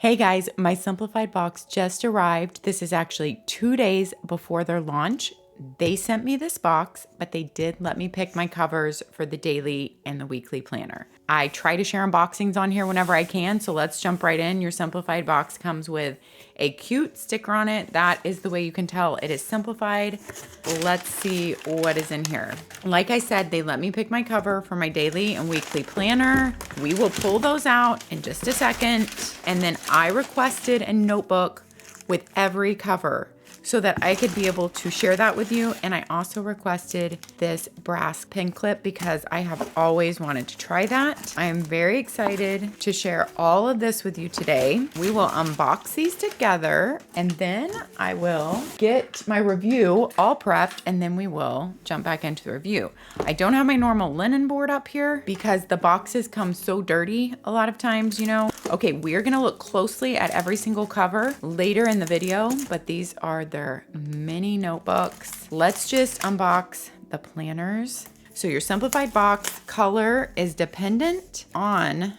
Hey guys, my Simplified box just arrived. This is actually 2 days before their launch. They sent me this box, but they did let me pick my covers for the daily and the weekly planner. I try to share unboxings on here whenever I can, so let's jump right in. Your Simplified box comes with a cute sticker on it. That is the way you can tell it is simplified. Let's see what is in here. Like I said, they let me pick my cover for my daily and weekly planner. We will pull those out in just a second. And then I requested a notebook with every cover so that I could be able to share that with you. And I also requested this brass pin clip because I have always wanted to try that. I am very excited to share all of this with you today. We will unbox these together and then I will get my review all prepped and then we will jump back into the review. I don't have my normal linen board up here because the boxes come so dirty a lot of times, you know. Okay, we're gonna look closely at every single cover later in the video, but these are their mini notebooks. Let's just unbox the planners. So your Simplified box color is dependent on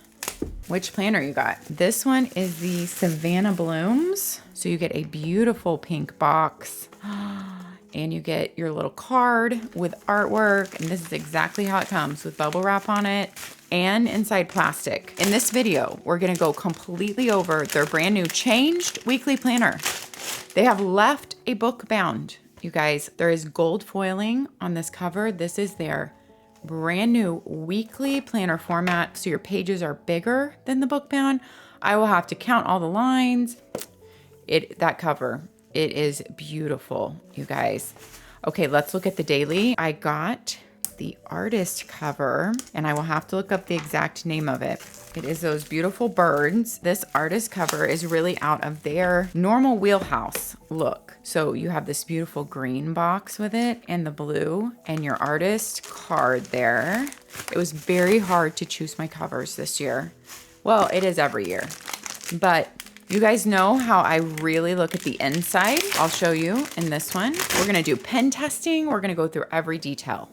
which planner you got. This one is the Savannah Blooms. So you get a beautiful pink box and you get your little card with artwork. And this is exactly how it comes with bubble wrap on it and inside plastic. In this video, we're gonna go completely over their brand new changed weekly planner. They have left a book bound, you guys. There is gold foiling on this cover. This is their brand new weekly planner format. So your pages are bigger than the book bound. I will have to count all the lines. That cover, it is beautiful, you guys. Okay, let's look at the daily. I got the artist cover and I will have to look up the exact name of it. It is those beautiful birds. This artist cover is really out of their normal wheelhouse look. So you have this beautiful green box with it and the blue and your artist card there. It was very hard to choose my covers this year. Well, it is every year, but you guys know how I really look at the inside. I'll show you in this one. We're gonna do pen testing. We're gonna go through every detail.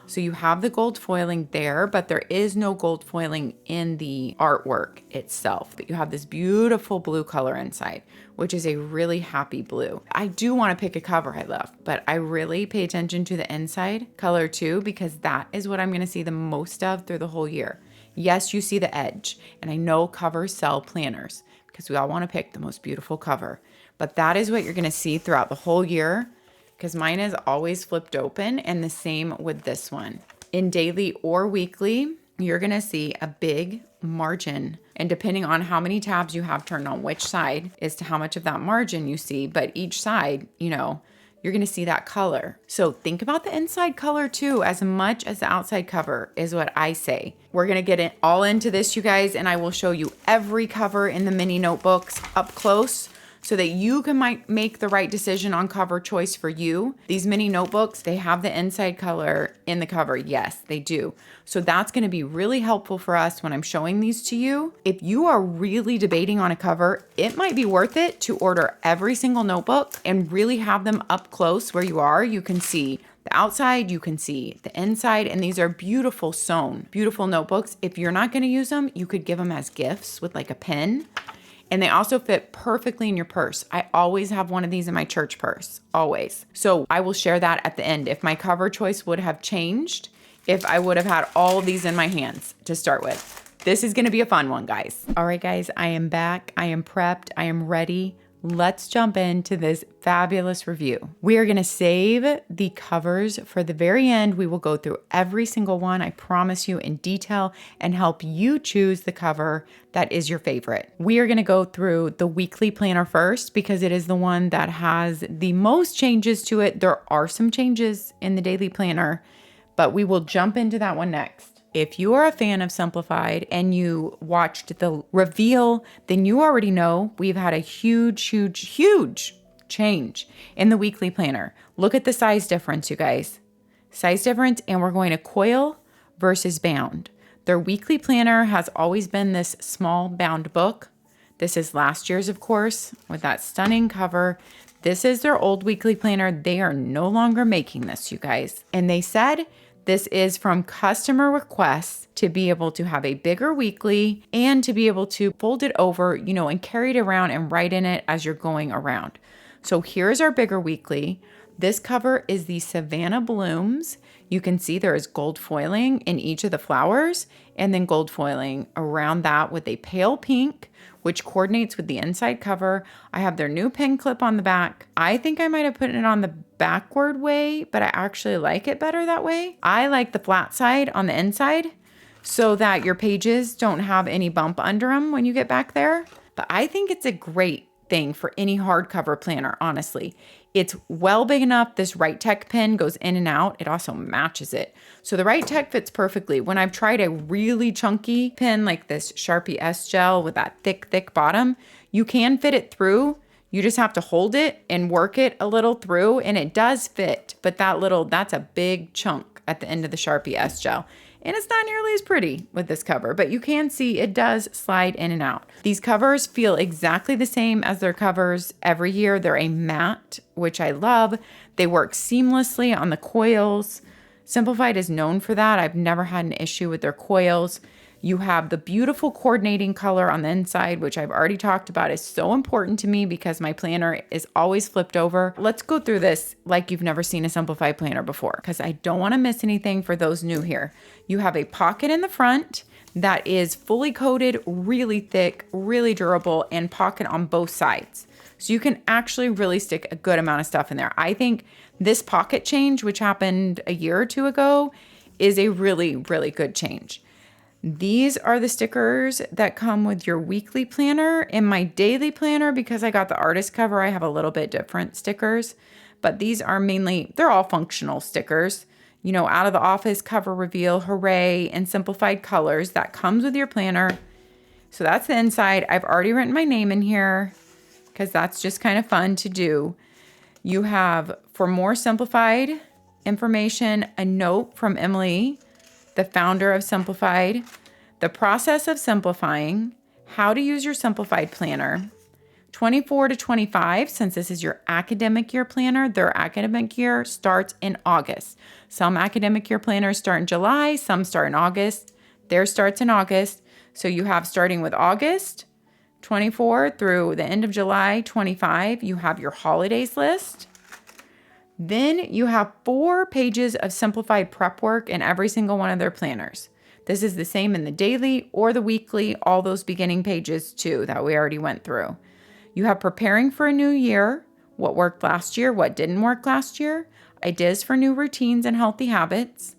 So you have the gold foiling there, but there is no gold foiling in the artwork itself. But you have this beautiful blue color inside, which is a really happy blue. I do want to pick a cover I love, but I really pay attention to the inside color too, because that is what I'm going to see the most of through the whole year. Yes, you see the edge, and I know covers sell planners because we all want to pick the most beautiful cover, but that is what you're going to see throughout the whole year, because mine is always flipped open, and the same with this one. In daily or weekly, you're gonna see a big margin, and depending on how many tabs you have turned on which side is to how much of that margin you see, but each side, you know, you're gonna see that color. So think about the inside color too, as much as the outside cover is what I say. We're gonna get it all into this, you guys, and I will show you every cover in the mini notebooks up close, so that you can make the right decision on cover choice for you. These mini notebooks, they have the inside color in the cover. Yes, they do. So that's gonna be really helpful for us when I'm showing these to you. If you are really debating on a cover, it might be worth it to order every single notebook and really have them up close where you are. You can see the outside, you can see the inside, and these are beautiful sewn, beautiful notebooks. If you're not gonna use them, you could give them as gifts with like a pen. And they also fit perfectly in your purse. I always have one of these in my church purse, always. So I will share that at the end. If my cover choice would have changed, if I would have had all of these in my hands to start with. This is gonna be a fun one, guys. All right, guys, I am back. I am prepped. I am ready. Let's jump into this fabulous review. We are gonna save the covers for the very end. We will go through every single one, I promise you, in detail, and help you choose the cover that is your favorite. We are gonna go through the weekly planner first because it is the one that has the most changes to it. There are some changes in the daily planner, but we will jump into that one next. If you are a fan of Simplified and you watched the reveal, then you already know we've had a huge change in the weekly planner. Look at the size difference, you guys. Size difference, and we're going to coil versus bound. Their weekly planner has always been this small bound book. This is last year's, of course, with that stunning cover. This is their old weekly planner. They are no longer making this, you guys. And they said This is from customer requests to be able to have a bigger weekly and to be able to fold it over, and carry it around and write in it as you're going around. So here's our bigger weekly. This cover is the Savannah Blooms. You can see there is gold foiling in each of the flowers and then gold foiling around that with a pale pink, which coordinates with the inside cover. I have their new pin clip on the back. I think I might have put it on the backward way, but I actually like it better that way. I like the flat side on the inside so that your pages don't have any bump under them when you get back there. But I think it's a great thing for any hardcover planner, honestly. It's well big enough. This Right Tech pen goes in and out. It also matches it. So the Right Tech fits perfectly. When I've tried a really chunky pen like this Sharpie S Gel with that thick bottom, you can fit it through. You just have to hold it and work it a little through, and it does fit. But that's a big chunk at the end of the Sharpie S Gel. And it's not nearly as pretty with this cover, but you can see it does slide in and out. These covers feel exactly the same as their covers every year. They're a matte, which I love. They work seamlessly on the coils. Simplified is known for that. I've never had an issue with their coils. You have the beautiful coordinating color on the inside, which I've already talked about is so important to me because my planner is always flipped over. Let's go through this like you've never seen a Simplified planner before, because I don't want to miss anything for those new here. You have a pocket in the front that is fully coated, really thick, really durable, and pocket on both sides. So you can actually really stick a good amount of stuff in there. I think this pocket change, which happened a year or two ago, is a really, really good change. These are the stickers that come with your weekly planner. In my daily planner, because I got the artist cover, I have a little bit different stickers, but these are they're all functional stickers. Out of the office, cover reveal, hooray, and simplified colors. That comes with your planner. So that's the inside. I've already written my name in here because that's just kind of fun to do. You have, for more simplified information, a note from Emily, the founder of Simplified, the process of simplifying, how to use your Simplified planner, 24 to 25, since this is your academic year planner, their academic year starts in August. Some academic year planners start in July, some start in August. Theirs starts in August. So you have starting with August 24 through the end of July 25, you have your holidays list. Then you have 4 pages of simplified prep work in every single one of their planners. This is the same in the daily or the weekly, all those beginning pages too that we already went through. You have preparing for a new year, what worked last year, what didn't work last year, ideas for new routines and healthy habits.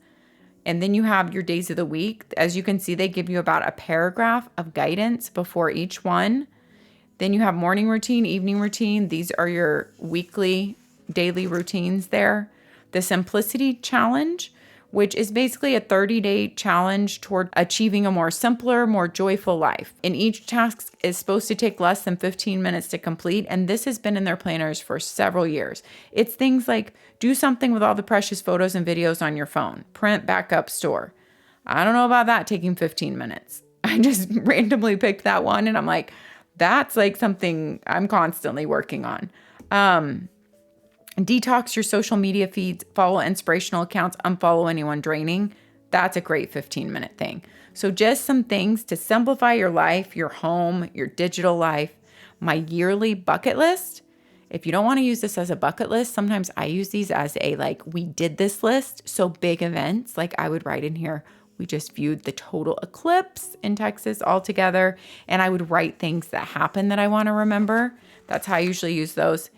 And then you have your days of the week. As you can see, they give you about a paragraph of guidance before each one. Then you have morning routine, evening routine. These are your weekly daily routines there. The Simplicity Challenge, which is basically a 30-day challenge toward achieving a more simpler, more joyful life. And each task is supposed to take less than 15 minutes to complete. And this has been in their planners for several years. It's things like do something with all the precious photos and videos on your phone, print, backup, store. I don't know about that taking 15 minutes. I just randomly picked that one and I'm like, that's like something I'm constantly working on. Detox your social media feeds, follow inspirational accounts, unfollow anyone draining. That's a great 15-minute thing. So just some things to simplify your life, your home, your digital life. My yearly bucket list. If you don't want to use this as a bucket list, sometimes I use these as a we did this list. So big events, I would write in here, we just viewed the total eclipse in Texas all together. And I would write things that happened that I want to remember. That's how I usually use those.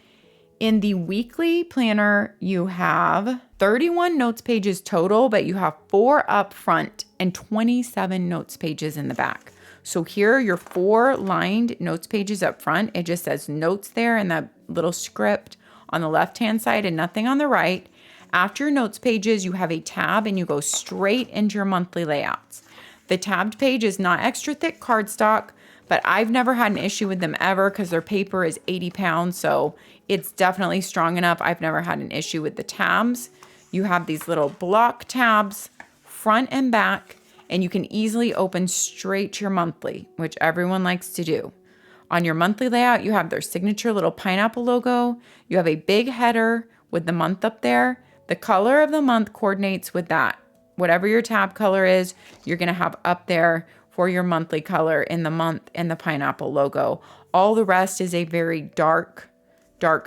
In the weekly planner, you have 31 notes pages total, but you have 4 up front and 27 notes pages in the back. So here are your 4 lined notes pages up front. It just says notes there in that little script on the left-hand side and nothing on the right. After your notes pages, you have a tab and you go straight into your monthly layouts. The tabbed page is not extra thick cardstock, but I've never had an issue with them ever because their paper is 80 pounds, so it's definitely strong enough. I've never had an issue with the tabs. You have these little block tabs, front and back, and you can easily open straight to your monthly, which everyone likes to do. On your monthly layout, you have their signature little pineapple logo. You have a big header with the month up there. The color of the month coordinates with that whatever your tab color is, you're going to have up there for your monthly color in the month and the pineapple logo. All the rest is a very dark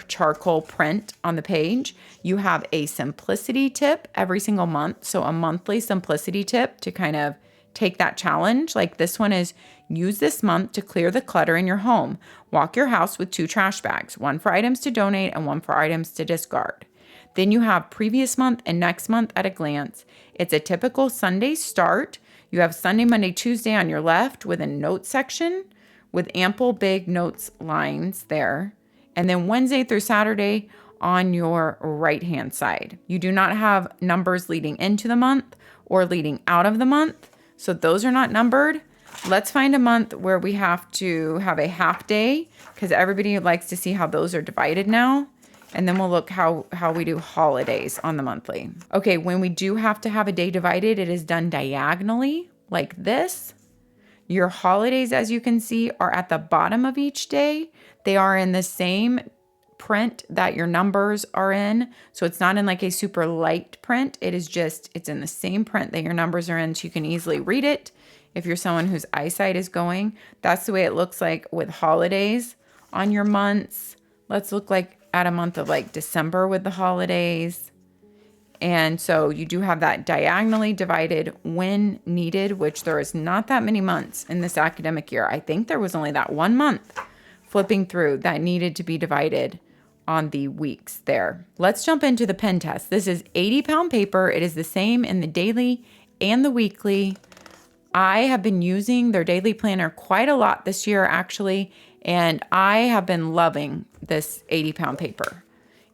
charcoal print on the page. You have a simplicity tip every single month. So a monthly simplicity tip to kind of take that challenge. Like this one is, use this month to clear the clutter in your home. Walk your house with 2 trash bags, one for items to donate and one for items to discard. Then you have previous month and next month at a glance. It's a typical Sunday start. You have Sunday, Monday, Tuesday on your left with a notes section with ample big notes lines there. And then Wednesday through Saturday on your right-hand side. You do not have numbers leading into the month or leading out of the month. So those are not numbered. Let's find a month where we have to have a half day because everybody likes to see how those are divided now. And then we'll look how we do holidays on the monthly. Okay, when we do have to have a day divided, it is done diagonally like this. Your holidays, as you can see, are at the bottom of each day. They are in the same print that your numbers are in. So it's not in like a super light print. It's in the same print that your numbers are in. So you can easily read it. If you're someone whose eyesight is going, that's the way it looks like with holidays on your months. Let's look like at a month of like December with the holidays. And so you do have that diagonally divided when needed, which there is not that many months in this academic year. I think there was only that 1 month flipping through that needed to be divided on the weeks there. Let's jump into the pen test. This is 80-pound paper. It is the same in the daily and the weekly. I have been using their daily planner quite a lot this year, actually, and I have been loving this 80-pound paper.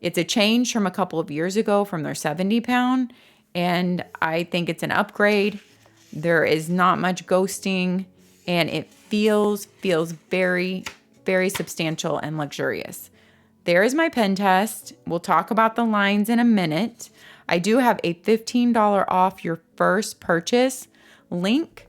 It's a change from a couple of years ago from their 70-pound, and I think it's an upgrade. There is not much ghosting, and it feels very, very substantial and luxurious. There is my pen test. We'll talk about the lines in a minute. I do have a $15 off your first purchase link.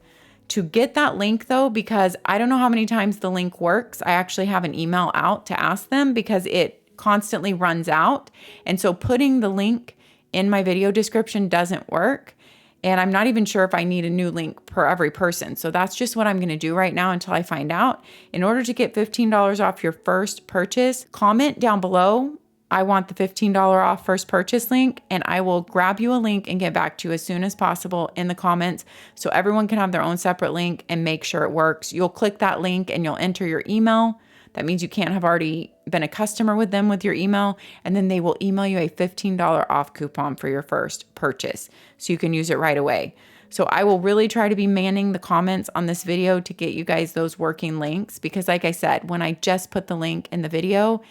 To get that link though, because I don't know how many times the link works, I actually have an email out to ask them because it constantly runs out. And so putting the link in my video description doesn't work. And I'm not even sure if I need a new link per every person. So that's just what I'm going to do right now until I find out. In order to get $15 off your first purchase, comment down below, I want the $15 off first purchase link, and I will grab you a link and get back to you as soon as possible in the comments so everyone can have their own separate link and make sure it works. You'll click that link and you'll enter your email. That means you can't have already been a customer with them with your email, and then they will email you a $15 off coupon for your first purchase so you can use it right away. So I will really try to be manning the comments on this video to get you guys those working links because like I said, when I just put the link in the video,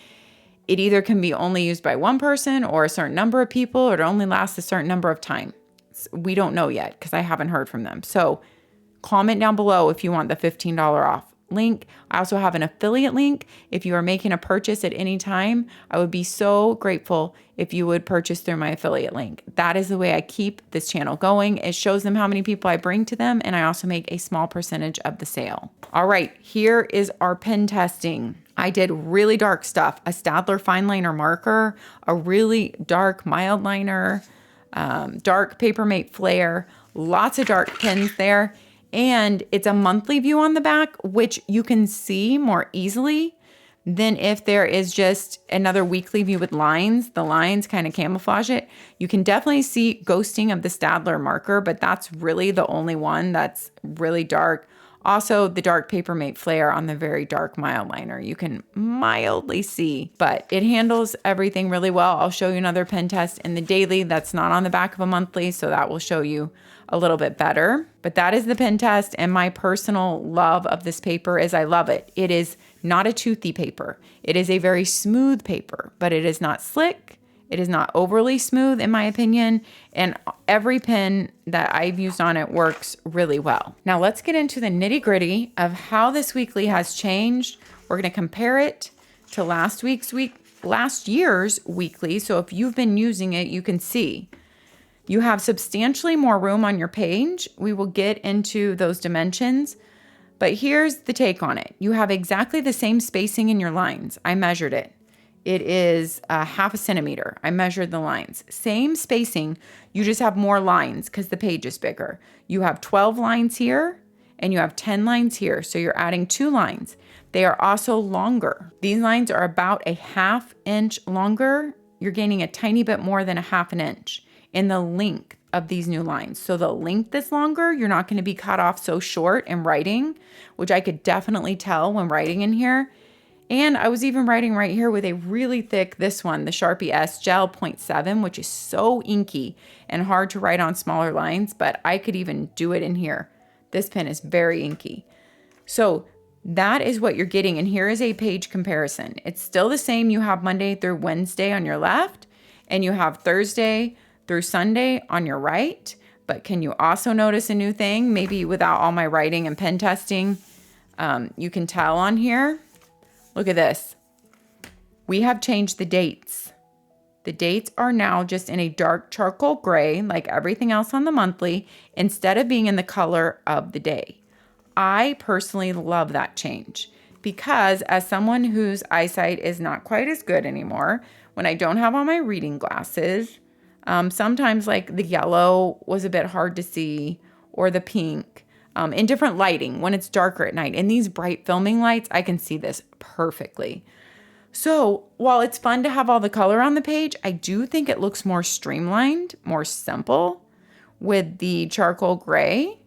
it either can be only used by one person or a certain number of people, or it only lasts a certain number of time. We don't know yet because I haven't heard from them. So comment down below if you want the $15 off link. I also have an affiliate link. If you are making a purchase at any time, I would be so grateful if you would purchase through my affiliate link. That is the way I keep this channel going. It shows them how many people I bring to them, and I also make a small percentage of the sale. All right, here is our pen testing. I did really dark stuff, a Staedtler fine liner marker, a really dark mild liner, dark Papermate Flare, lots of dark pens there. And it's a monthly view on the back, which you can see more easily than if there is just another weekly view with lines. The lines kind of camouflage it. You can definitely see ghosting of the Staedtler marker, but that's really the only one that's really dark. Also, the dark Papermate Flare on the very dark mild liner. You can mildly see, but it handles everything really well. I'll show you another pen test in the daily that's not on the back of a monthly, so that will show you a little bit better. But that is the pen test, and my personal love of this paper is I love it. It is not a toothy paper. It is a very smooth paper, but it is not slick. It is not overly smooth in my opinion, and every pen that I've used on it works really well. Now let's get into the nitty-gritty of how this weekly has changed. We're going to compare it to last year's weekly. So if you've been using it, you can see you have substantially more room on your page. We will get into those dimensions, but here's the take on it. You have exactly the same spacing in your lines. I measured it. it is a 1/2 centimeter. I measured the lines. Same spacing, you just have more lines because the page is bigger. You have 12 lines here and you have 10 lines here. So you're adding 2 lines. They are also longer. These lines are about a 1/2 inch longer. You're gaining a tiny bit more than a 1/2 inch in the length of these new lines. So the length is longer. You're not going to be cut off so short in writing, which I could definitely tell when writing in here. And I was even writing right here with a really thick, this one, the Sharpie S Gel 0.7, which is so inky and hard to write on smaller lines, but I could even do it in here. This pen is very inky. So that is what you're getting. And here is a page comparison. It's still the same. You have Monday through Wednesday on your left, and you have Thursday through Sunday on your right. But can you also notice a new thing? Maybe without all my writing and pen testing, you can tell on here. Look at this. We have changed the dates. The dates are now just in a dark charcoal gray, like everything else on the monthly, instead of being in the color of the day. I personally love that change because as someone whose eyesight is not quite as good anymore, when I don't have on my reading glasses, sometimes like the yellow was a bit hard to see, or the pink. In different lighting when it's darker at night. In these bright filming lights, I can see this perfectly. So while it's fun to have all the color on the page, I do think it looks more streamlined, more simple with the charcoal gray.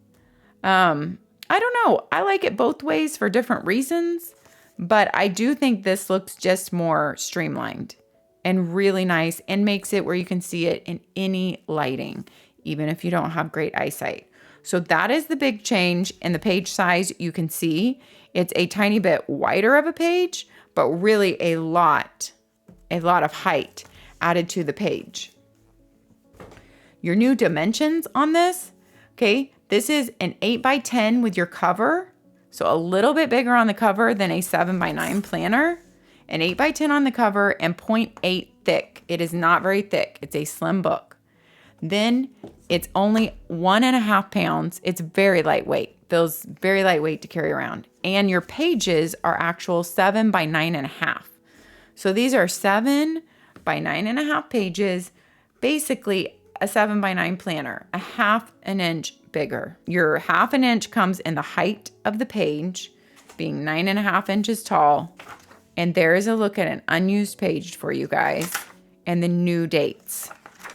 I don't know. I like it both ways for different reasons, but I do think this looks just more streamlined and really nice and makes it where you can see it in any lighting, even if you don't have great eyesight. So that is the big change in the page size. You can see it's a tiny bit wider of a page, but really a lot of height added to the page. Your new dimensions on this, okay, this is an 8x10 with your cover. So a little bit bigger on the cover than a 7x9 planner. An 8x10 on the cover and 0.8 thick. It is not very thick. It's a slim book. Then it's only 1.5 pounds. It's very lightweight, feels very lightweight to carry around. And your pages are actual 7x9.5. So these are 7x9.5 pages, basically a 7x9 planner, a 1/2 inch bigger. Your 1/2 inch comes in the height of the page, being 9.5 inches tall. And there is a look at an unused page for you guys and the new dates.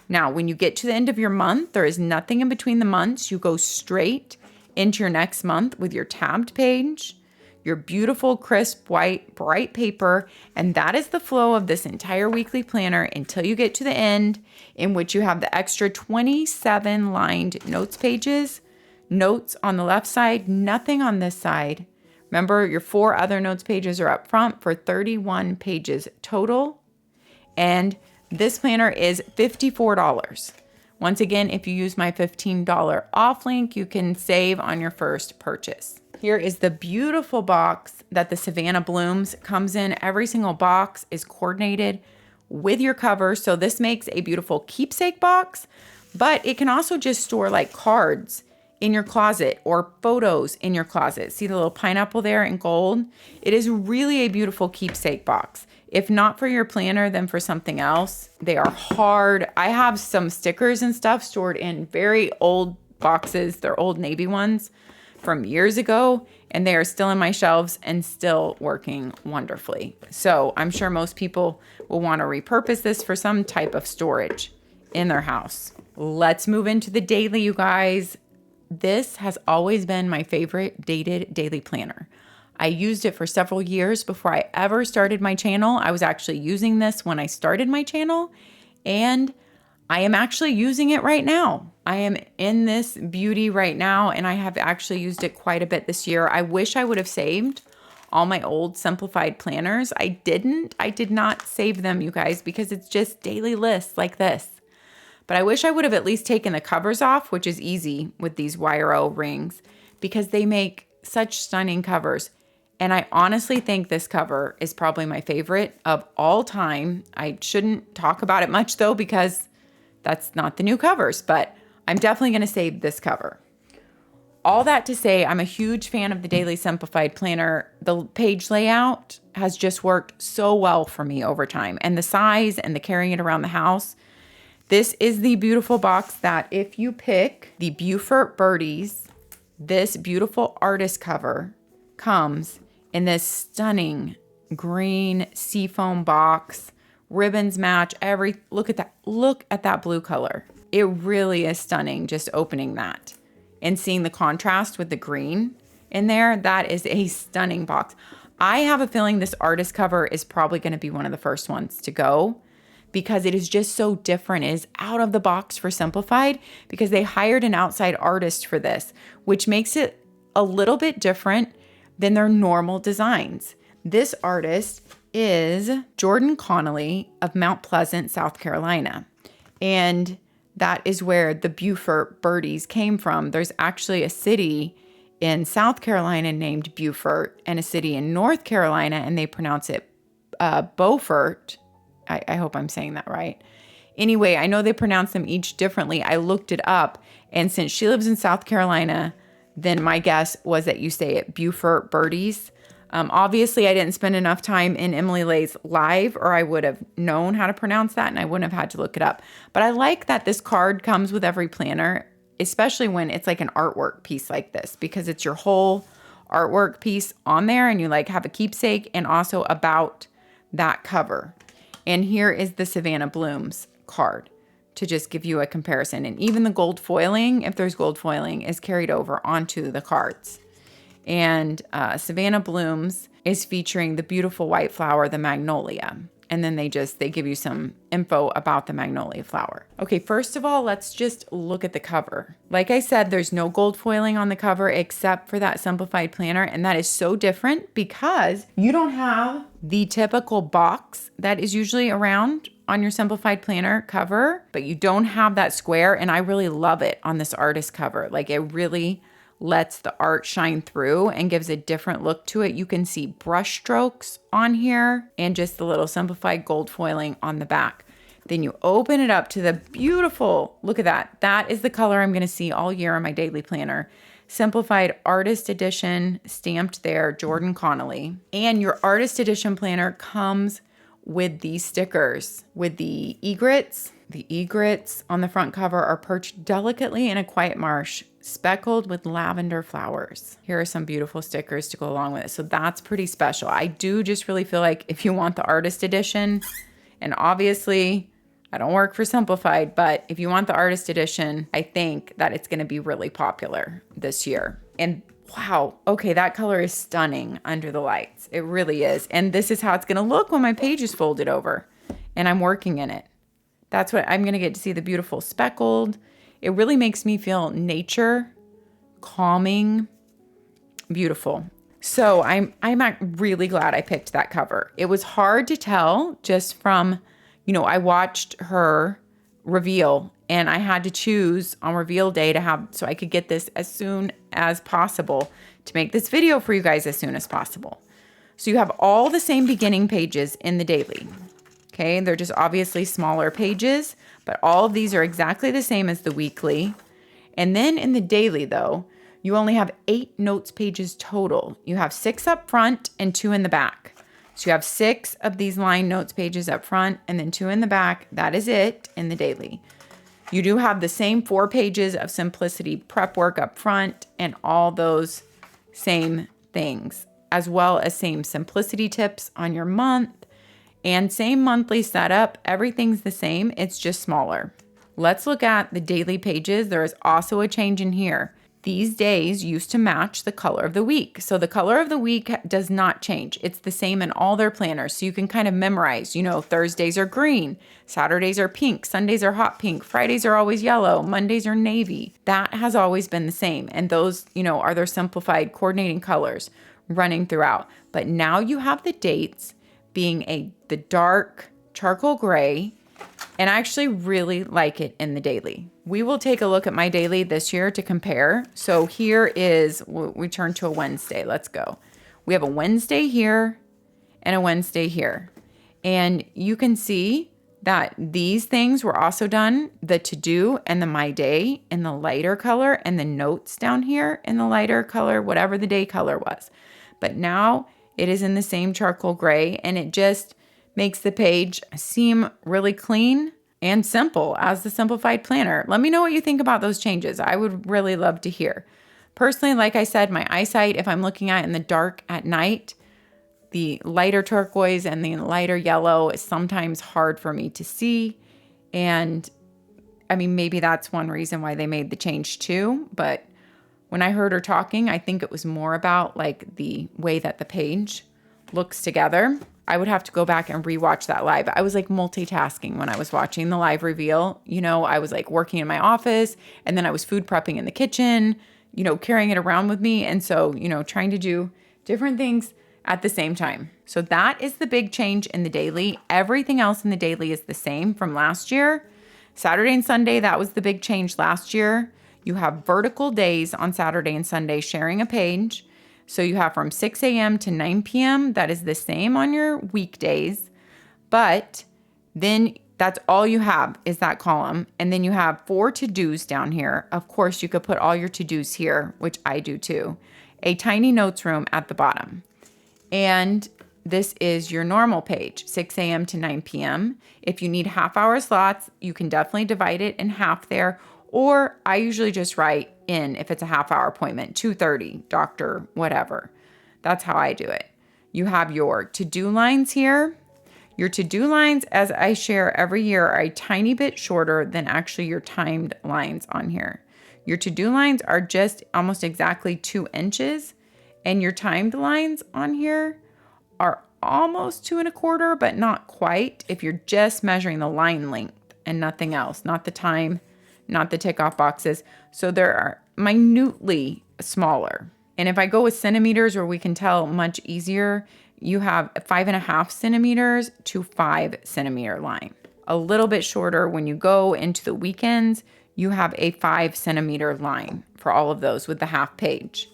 Now, when you get to the end of your month, there is nothing in between the months. You go straight into your next month with your tabbed page, your beautiful, crisp, white, bright paper, and that is the flow of this entire weekly planner until you get to the end, in which you have the extra 27 lined notes pages, notes on the left side, nothing on this side. Remember, your 4 other notes pages are up front for 31 pages total, and this planner is $54. Once again, if you use my $15 off link, you can save on your first purchase. Here is the beautiful box that the Savannah Blooms comes in. Every single box is coordinated with your cover. So this makes a beautiful keepsake box, but it can also just store like cards in your closet or photos in your closet. See the little pineapple there in gold? It is really a beautiful keepsake box. If not for your planner, then for something else. They are hard. I have some stickers and stuff stored in very old boxes. They're old navy ones from years ago, and they are still in my shelves and still working wonderfully. So I'm sure most people will want to repurpose this for some type of storage in their house. Let's move into the daily, you guys. This has always been my favorite dated daily planner. I used it for several years before I ever started my channel. I was actually using this when I started my channel, and I am actually using it right now. I am in this beauty right now, and I have actually used it quite a bit this year. I wish I would have saved all my old simplified planners. I didn't. I did not save them, you guys, because it's just daily lists like this. But I wish I would have at least taken the covers off, which is easy with these wire O-rings, because they make such stunning covers. And I honestly think this cover is probably my favorite of all time. I shouldn't talk about it much though, because that's not the new covers, but I'm definitely going to save this cover. all that to say, I'm a huge fan of the Daily Simplified Planner. The page layout has just worked so well for me over time. And the size and the carrying it around the house. This is the beautiful box that if you pick the Beaufort Birdies, this beautiful artist cover comes in this stunning green seafoam box. Ribbons match look at that blue color. It really is stunning just opening that and seeing the contrast with the green in there. That is a stunning box. I have a feeling this artist cover is probably going to be one of the first ones to go because it is just so different. It is out of the box for Simplified because they hired an outside artist for this, which makes it a little bit different than their normal designs. This artist is Jordan Connolly of Mount Pleasant, South Carolina. And that is where the Beaufort Birdies came from. There's actually a city in South Carolina named Beaufort and a city in North Carolina, and they pronounce it Beaufort. I hope I'm saying that right. Anyway, I know they pronounce them each differently. I looked it up, and since she lives in South Carolina, then my guess was that you say it Beaufort Birdies. Obviously, I didn't spend enough time in Emily Lay's live or I would have known how to pronounce that and I wouldn't have had to look it up. But I like that this card comes with every planner, especially when it's like an artwork piece like this, because it's your whole artwork piece on there and you like have a keepsake and also about that cover. And here is the Savannah Blooms card to just give you a comparison. And even the gold foiling, if there's gold foiling, is carried over onto the cards. And Savannah Blooms is featuring the beautiful white flower, the magnolia. And then they give you some info about the magnolia flower. Okay, first of all, let's just look at the cover. Like I said, there's no gold foiling on the cover except for that Simplified Planner. And that is so different because you don't have the typical box that is usually around on your Simplified Planner cover, but you don't have that square. And I really love it on this artist cover. Like it really lets the art shine through and gives a different look to it. You can see brush strokes on here and just the little simplified gold foiling on the back. Then you open it up to the beautiful, look at that. That is the color I'm going to see all year on my daily planner. Simplified Artist Edition stamped there, Jordan Connolly. And your Artist Edition planner comes with these stickers with the egrets. The egrets on the front cover are perched delicately in a quiet marsh, speckled with lavender flowers. Here are some beautiful stickers to go along with it. So that's pretty special. I do just really feel like if you want the artist edition, and obviously I don't work for Simplified, but if you want the artist edition, I think that it's going to be really popular this year. And wow, okay, that color is stunning under the lights. It really is. And this is how it's going to look when my page is folded over and I'm working in it. That's what I'm going to get to see, the beautiful speckled. It really makes me feel nature, calming, beautiful. So I'm really glad I picked that cover. It was hard to tell just from, I watched her reveal and I had to choose on reveal day so I could get this as soon as possible to make this video for you guys as soon as possible. So you have all the same beginning pages in the daily. Okay, they're just obviously smaller pages, but all of these are exactly the same as the weekly. And then in the daily, though, you only have 8 notes pages total. You have 6 up front and 2 in the back. So you have 6 of these line notes pages up front and then 2 in the back. That is it in the daily. You do have the same 4 pages of simplicity prep work up front and all those same things, as well as same simplicity tips on your month. And same monthly setup, everything's the same, it's just smaller. Let's look at the daily pages. There is also a change in here. These days used to match the color of the week. So the color of the week does not change. It's the same in all their planners. So you can kind of memorize, Thursdays are green, Saturdays are pink, Sundays are hot pink, Fridays are always yellow, Mondays are navy. That has always been the same. And those, are their simplified coordinating colors running throughout. But now you have the dates being the dark charcoal gray, and I actually really like it in the daily. We will take a look at my daily this year to compare. So here is, we turn to a Wednesday. Let's go. We have a Wednesday here and a Wednesday here. And you can see that these things were also done, the to-do and the my day in the lighter color and the notes down here in the lighter color, whatever the day color was. But now it is in the same charcoal gray, and it just makes the page seem really clean and simple as the Simplified Planner. Let me know what you think about those changes. I would really love to hear. Personally, like I said, my eyesight, if I'm looking at it in the dark at night, the lighter turquoise and the lighter yellow is sometimes hard for me to see. And I mean, maybe that's one reason why they made the change too. But when I heard her talking, I think it was more about like the way that the page looks together. I would have to go back and rewatch that live. I was like multitasking when I was watching the live reveal. You know, I was like working in my office, and then I was food prepping in the kitchen, you know, carrying it around with me. And so, you know, trying to do different things at the same time. So that is the big change in the daily. Everything else in the daily is the same from last year. Saturday and Sunday, that was the big change last year. You have vertical days on Saturday and Sunday sharing a page. So you have from 6 a.m. to 9 p.m. That is the same on your weekdays. But then that's all you have is that column. And then you have 4 to-dos down here. Of course, you could put all your to-dos here, which I do too. A tiny notes room at the bottom. And this is your normal page, 6 a.m. to 9 p.m. If you need half-hour slots, you can definitely divide it in half there. Or I usually just write in, if it's a half-hour appointment, 2:30, doctor, whatever. That's how I do it. You have your to-do lines here. Your to-do lines, as I share every year, are a tiny bit shorter than actually your timed lines on here. Your to-do lines are just almost exactly 2 inches. And your timed lines on here are almost 2¼ but not quite if you're just measuring the line length and nothing else, not the time, not the tick off boxes. So there are minutely smaller. And if I go with centimeters, where we can tell much easier, you have 5.5 centimeters to 5 centimeter line. A little bit shorter when you go into the weekends, you have a 5 centimeter line for all of those with the half page.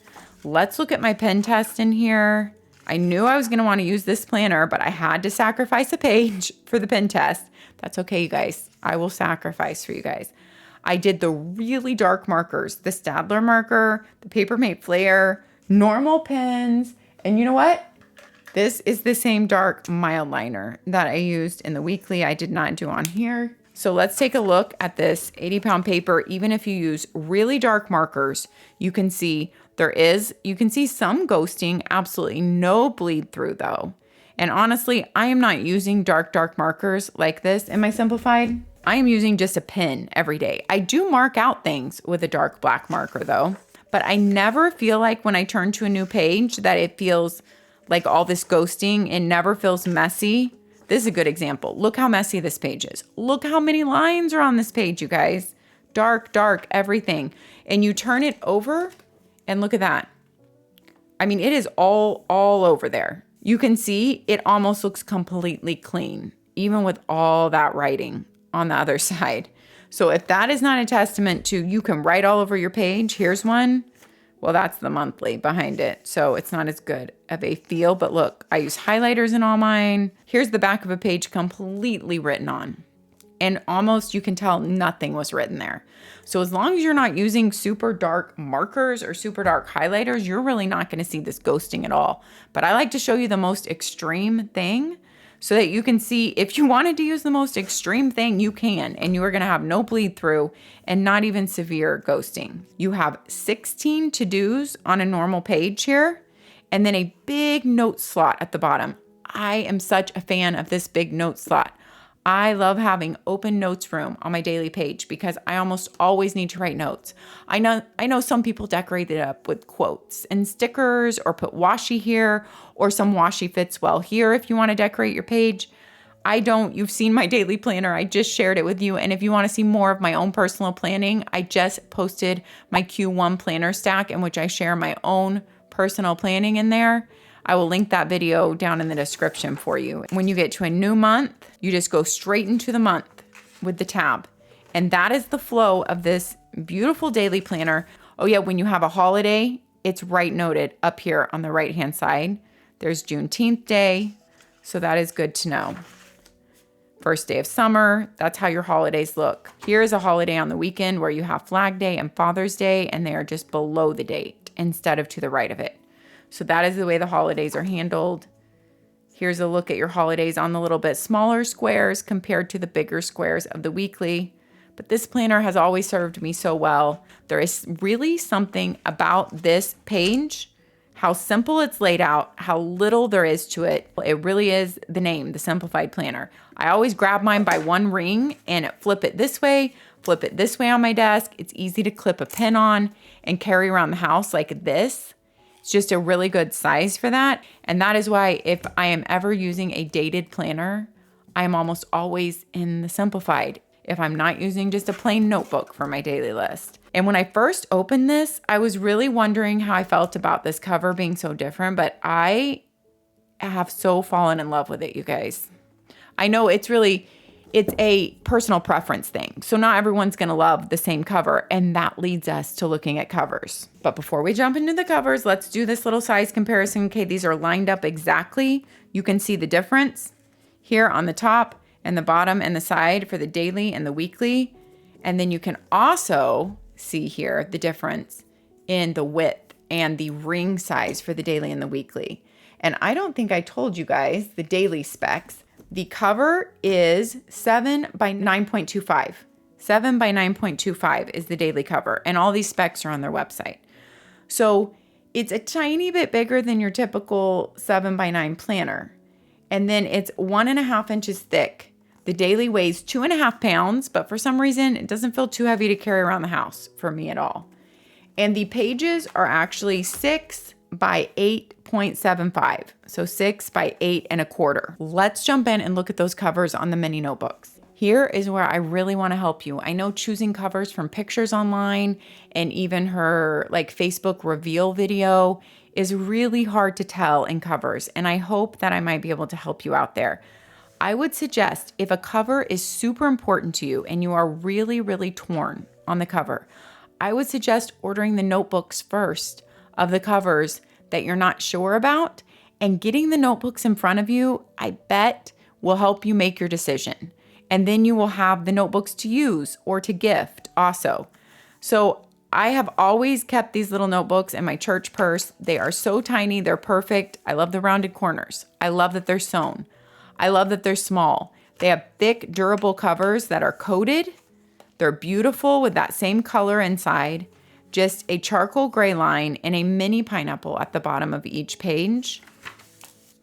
Let's look at my pen test in here. I knew I was going to want to use this planner, but I had to sacrifice a page for the pen test. That's okay, you guys. I will sacrifice for you guys. I did the really dark markers, the Staedtler marker, the Papermate Flare, normal pens, and you know what? This is the same dark mild liner that I used in the weekly. I did not do on here. So let's take a look at this 80-pound paper. Even if you use really dark markers, you can see you can see some ghosting, absolutely no bleed through though. And honestly, I am not using dark markers like this in my Simplified. I am using just a pen every day. I do mark out things with a dark black marker though, but I never feel like when I turn to a new page that it feels like all this ghosting. It never feels messy. This is a good example. Look how messy this page is. Look how many lines are on this page, you guys. Dark, everything. And you turn it over and look at that. I mean, it is all over there. You can see it almost looks completely clean, even with all that writing on the other side. So if that is not a testament to you can write all over your page, here's one. Well, that's the monthly behind it. So it's not as good of a feel, but look, I use highlighters in all mine. Here's the back of a page completely written on. And almost you can tell nothing was written there. So as long as you're not using super dark markers or super dark highlighters, you're really not going to see this ghosting at all. But I like to show you the most extreme thing so that you can see if you wanted to use the most extreme thing, you can, and you are going to have no bleed through and not even severe ghosting. You have 16 to-dos on a normal page here, and then a big note slot at the bottom. I am such a fan of this big note slot. I love having open notes room on my daily page because I almost always need to write notes. I know some people decorate it up with quotes and stickers or put washi here, or some washi fits well here if you want to decorate your page. I don't. You've seen my daily planner. I just shared it with you. And if you want to see more of my own personal planning, I just posted my Q1 planner stack in which I share my own personal planning in there. I will link that video down in the description for you. When you get to a new month, you just go straight into the month with the tab. And that is the flow of this beautiful daily planner. Oh yeah, when you have a holiday, it's right noted up here on the right-hand side. There's Juneteenth Day, so that is good to know. First day of summer, that's how your holidays look. Here is a holiday on the weekend where you have Flag Day and Father's Day, and they are just below the date instead of to the right of it. So that is the way the holidays are handled. Here's a look at your holidays on the little bit smaller squares compared to the bigger squares of the weekly. But this planner has always served me so well. There is really something about this page, how simple it's laid out, how little there is to it. It really is the name, the Simplified Planner. I always grab mine by one ring and flip it this way on my desk. It's easy to clip a pin on and carry around the house like this. It's just a really good size for that. And that is why if I am ever using a dated planner, I'm almost always in the Simplified if I'm not using just a plain notebook for my daily list. And when I first opened this, I was really wondering how I felt about this cover being so different, but I have so fallen in love with it, you guys. I know it's a personal preference thing. So not everyone's gonna love the same cover, and that leads us to looking at covers. But before we jump into the covers, let's do this little size comparison. Okay, these are lined up exactly. You can see the difference here on the top and the bottom and the side for the daily and the weekly. And then you can also see here the difference in the width and the ring size for the daily and the weekly. And I don't think I told you guys the daily specs. The cover is 7 by 9.25. 7 by 9.25 is the daily cover, and all these specs are on their website. So it's a tiny bit bigger than your typical 7 by 9 planner. And then it's 1.5 inches thick. The daily weighs 2.5 pounds, but for some reason, it doesn't feel too heavy to carry around the house for me at all. And the pages are actually 6 by 8.75. So 6 by 8.25. Let's jump in and look at those covers on the mini notebooks. Here is where I really want to help you. I know choosing covers from pictures online and even her Facebook reveal video is really hard to tell in covers. And I hope that I might be able to help you out there. I would suggest if a cover is super important to you and you are really, really torn on the cover, I would suggest ordering the notebooks first of the covers that you're not sure about, and getting the notebooks in front of you, I bet will help you make your decision. And then you will have the notebooks to use or to gift also. So I have always kept these little notebooks in my church purse. They are so tiny, they're perfect. I love the rounded corners. I love that they're sewn. I love that they're small. They have thick, durable covers that are coated. They're beautiful with that same color inside. Just a charcoal gray line and a mini pineapple at the bottom of each page.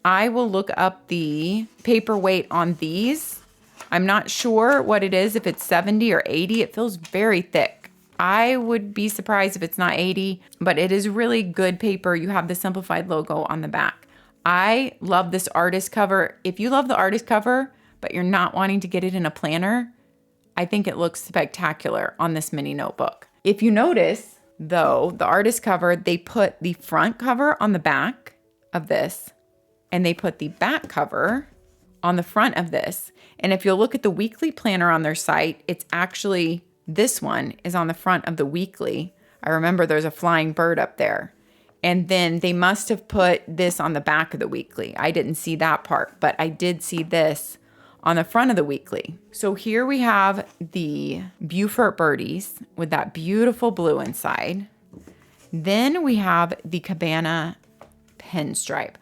I will look up the paper weight on these. I'm not sure what it is, if it's 70 or 80. It feels very thick. I would be surprised if it's not 80, but it is really good paper. You have the Simplified logo on the back. I love this artist cover. If you love the artist cover, but you're not wanting to get it in a planner, I think it looks spectacular on this mini notebook. If you notice, though, the artist cover, they put the front cover on the back of this, and they put the back cover on the front of this. And if you'll look at the weekly planner on their site, it's actually, this one is on the front of the weekly. I remember there's a flying bird up there. And then they must have put this on the back of the weekly. I didn't see that part, but I did see this on the front of the weekly. So here we have the Beaufort birdies with that beautiful blue inside. Then we have the Cabana pinstripe.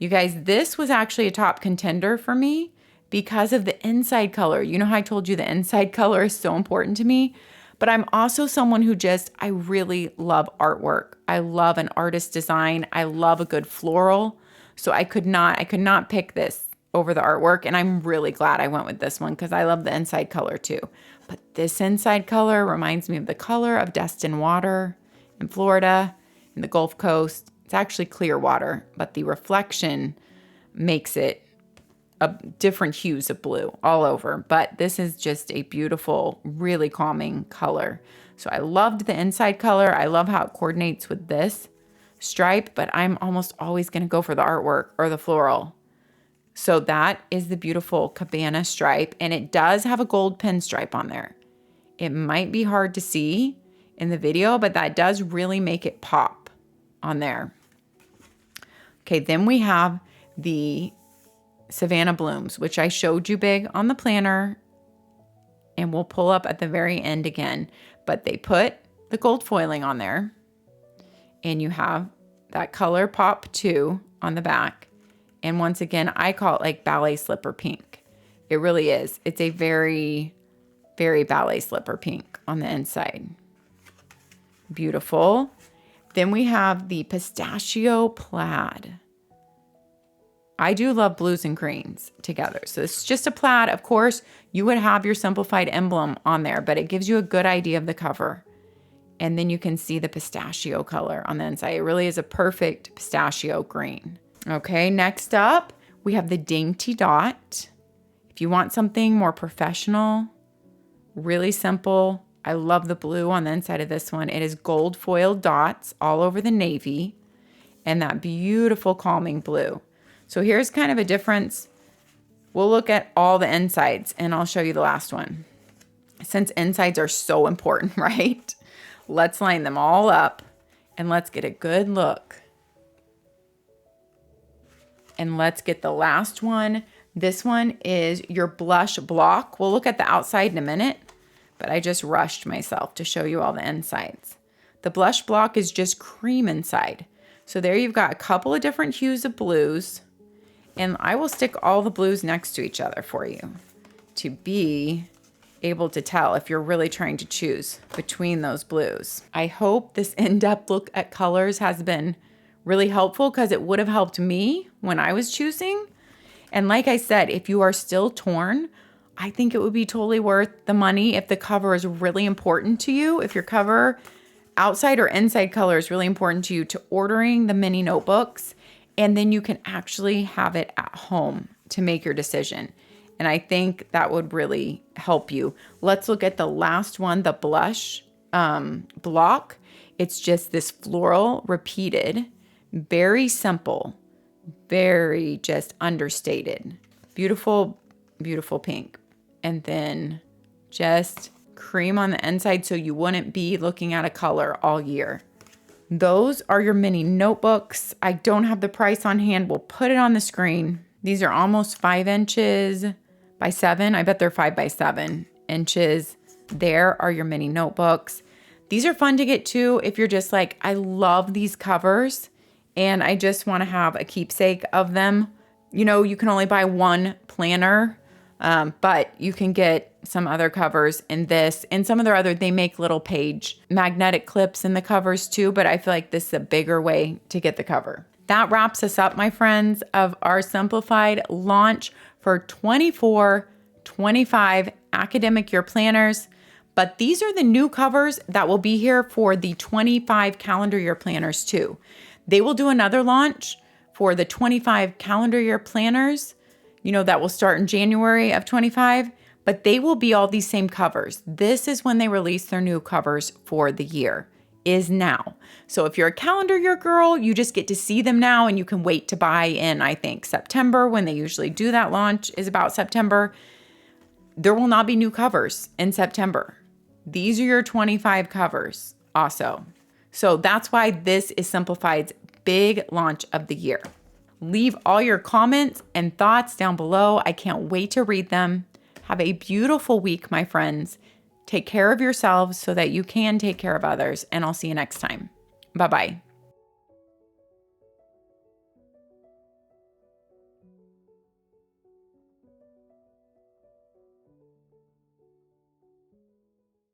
You guys, this was actually a top contender for me because of the inside color. You know how I told you the inside color is so important to me? But I'm also someone who I really love artwork. I love an artist design. I love a good floral. So I could not pick this over the artwork. And I'm really glad I went with this one because I love the inside color too. But this inside color reminds me of the color of Destin water in Florida, in the Gulf Coast. It's actually clear water, but the reflection makes it different hues of blue all over. But this is just a beautiful, really calming color. So I loved the inside color. I love how it coordinates with this stripe, but I'm almost always going to go for the artwork or the floral. So that is the beautiful Cabana stripe, and it does have a gold pinstripe on there. It might be hard to see in the video, but that does really make it pop on there. Okay, then we have the Savannah Blooms, which I showed you big on the planner, and we'll pull up at the very end again. But they put the gold foiling on there, and you have that color pop too on the back. And once again, I call it like ballet slipper pink. It really is. It's a very, very ballet slipper pink on the inside. Beautiful. Then we have the pistachio plaid. I do love blues and greens together. So it's just a plaid. Of course, you would have your Simplified emblem on there, but it gives you a good idea of the cover. And then you can see the pistachio color on the inside. It really is a perfect pistachio green. Okay, next up, we have the Dainty Dot. If you want something more professional, really simple. I love the blue on the inside of this one. It is gold foiled dots all over the navy and that beautiful calming blue. So here's kind of a difference. We'll look at all the insides and I'll show you the last one. Since insides are so important, right? Let's line them all up and let's get a good look. And let's get the last one. This one is your blush block. We'll look at the outside in a minute, but I just rushed myself to show you all the insides. The blush block is just cream inside. So there you've got a couple of different hues of blues, and I will stick all the blues next to each other for you to be able to tell if you're really trying to choose between those blues. I hope this in-depth look at colors has been really helpful because it would have helped me when I was choosing. And like I said, if you are still torn, I think it would be totally worth the money if the cover is really important to you. If your cover, outside or inside color, is really important to you, to ordering the mini notebooks, and then you can actually have it at home to make your decision. And I think that would really help you. Let's look at the last one, the blush block. It's just this floral repeated, very simple, very just understated. Beautiful, beautiful pink. And then just cream on the inside so you wouldn't be looking at a color all year. Those are your mini notebooks. I don't have the price on hand. We'll put it on the screen. These are almost 5 inches by 7. I bet they're 5 by 7 inches. There are your mini notebooks. These are fun to get too if you're just like, I love these covers and I just want to have a keepsake of them. You know, you can only buy one planner, but you can get some other covers in this. And some of their other, they make little page magnetic clips in the covers too, but I feel like this is a bigger way to get the cover. That wraps us up, my friends, of our Simplified launch for 24-25 academic year planners. But these are the new covers that will be here for the 25 calendar year planners too. They will do another launch for the 25 calendar year planners, you know, that will start in January of 25, but they will be all these same covers. This is when they release their new covers for the year, is now. So if you're a calendar year girl, you just get to see them now and you can wait to buy in, I think, September, when they usually do that launch is about September. There will not be new covers in September. These are your 25 covers also. So that's why this is Simplified's big launch of the year. Leave all your comments and thoughts down below. I can't wait to read them. Have a beautiful week, my friends. Take care of yourselves so that you can take care of others, and I'll see you next time. Bye-bye.